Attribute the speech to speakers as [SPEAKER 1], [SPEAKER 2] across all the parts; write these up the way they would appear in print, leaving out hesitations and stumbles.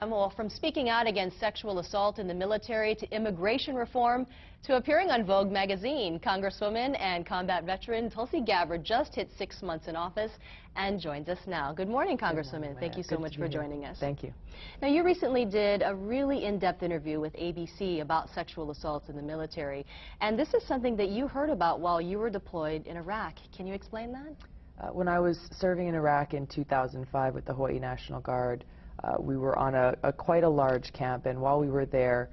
[SPEAKER 1] Well, from speaking out against sexual assault in the military to immigration reform to appearing on Vogue magazine, Congresswoman and combat veteran Tulsi just hit 6 months in office and joins us now. Good morning, Congresswoman.
[SPEAKER 2] Good morning,
[SPEAKER 1] Thank you so much for joining us.
[SPEAKER 2] Thank you.
[SPEAKER 1] Now, you recently did a really in-depth interview with ABC about sexual assaults in the military, and this is something that you heard about while you were deployed in Iraq. Can you explain that?
[SPEAKER 2] When I was serving in Iraq in 2005 with the Hawaii National Guard, we were on quite a large camp, and while we were there,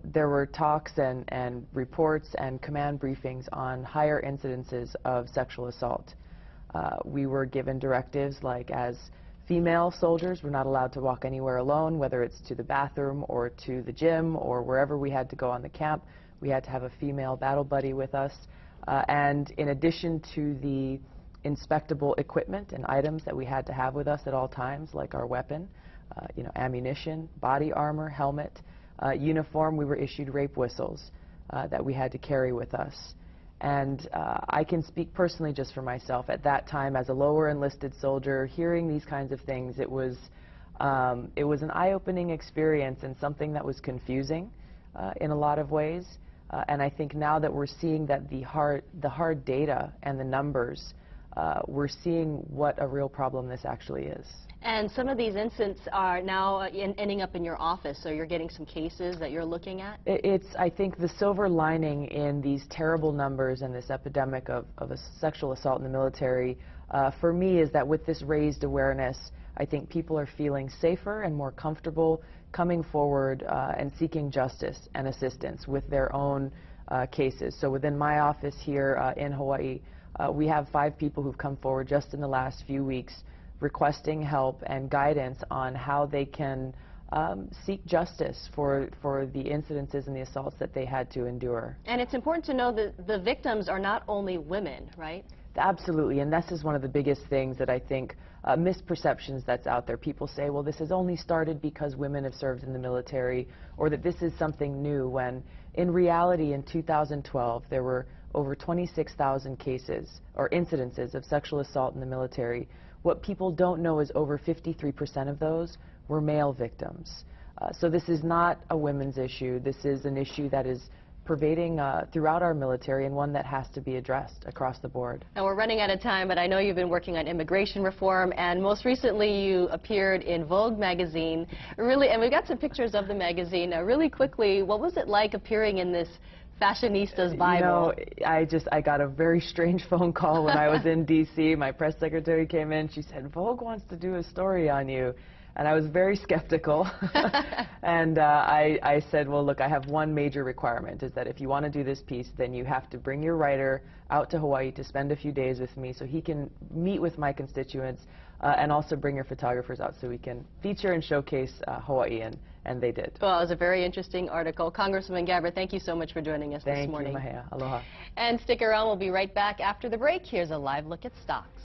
[SPEAKER 2] there were talks and reports and command briefings on higher incidences of sexual assault. We were given directives like, as female soldiers, we're not allowed to walk anywhere alone, whether it's to the bathroom or to the gym or wherever we had to go on the camp. We had to have a female battle buddy with us. And in addition to the inspectable equipment and items that we had to have with us at all times, like our weapon, ammunition, body armor, helmet, uniform, we were issued rape whistles that we had to carry with us. And I can speak personally just for myself. At that time, as a lower enlisted soldier, hearing these kinds of things, it was an eye-opening experience and something that was confusing in a lot of ways. And I think now that we're seeing that the hard data and the numbers, we're seeing what a real problem this actually is.
[SPEAKER 1] And some of these incidents are now ending up in your office, so you're getting some cases that you're looking at?
[SPEAKER 2] It's, I think, the silver lining in these terrible numbers and this epidemic of a sexual assault in the military, for me, is that with this raised awareness, I think people are feeling safer and more comfortable coming forward and seeking justice and assistance with their own cases. So within my office here in Hawaii, we have 5 people who've come forward just in the last few weeks requesting help and guidance on how they can seek justice for the incidences and the assaults that they had to endure.
[SPEAKER 1] And it's important to know that the victims are not only women, right?
[SPEAKER 2] Absolutely, and this is one of the biggest things that I think, misperceptions that's out there. People say, well, this has only started because women have served in the military, or that this is something new, when in reality in 2012 there were over 26,000 cases or incidences of sexual assault in the military. What people don't know is over 53% of those were male victims. So this is not a women's issue. This is an issue that is pervading throughout our military, and one that has to be addressed across the board.
[SPEAKER 1] Now, we're running out of time, but I know you've been working on immigration reform, and most recently you appeared in Vogue magazine. Really, and we've got some pictures of the magazine. Really quickly, what was it like appearing in this Fashionista's Bible?
[SPEAKER 2] You know, I got a very strange phone call when I was in D.C. My press secretary came in. She said, Vogue wants to do a story on you. And I was very skeptical. And I said, well, look, I have one major requirement, is that if you want to do this piece, then you have to bring your writer out to Hawaii to spend a few days with me so he can meet with my constituents, and also bring your photographers out so we can feature and showcase Hawaii, and they did.
[SPEAKER 1] Well, it was a very interesting article. Congresswoman Gabbard, thank you so much for joining us this morning.
[SPEAKER 2] Thank you, Mahea. Aloha.
[SPEAKER 1] And stick around. We'll be right back after the break. Here's a live look at stocks.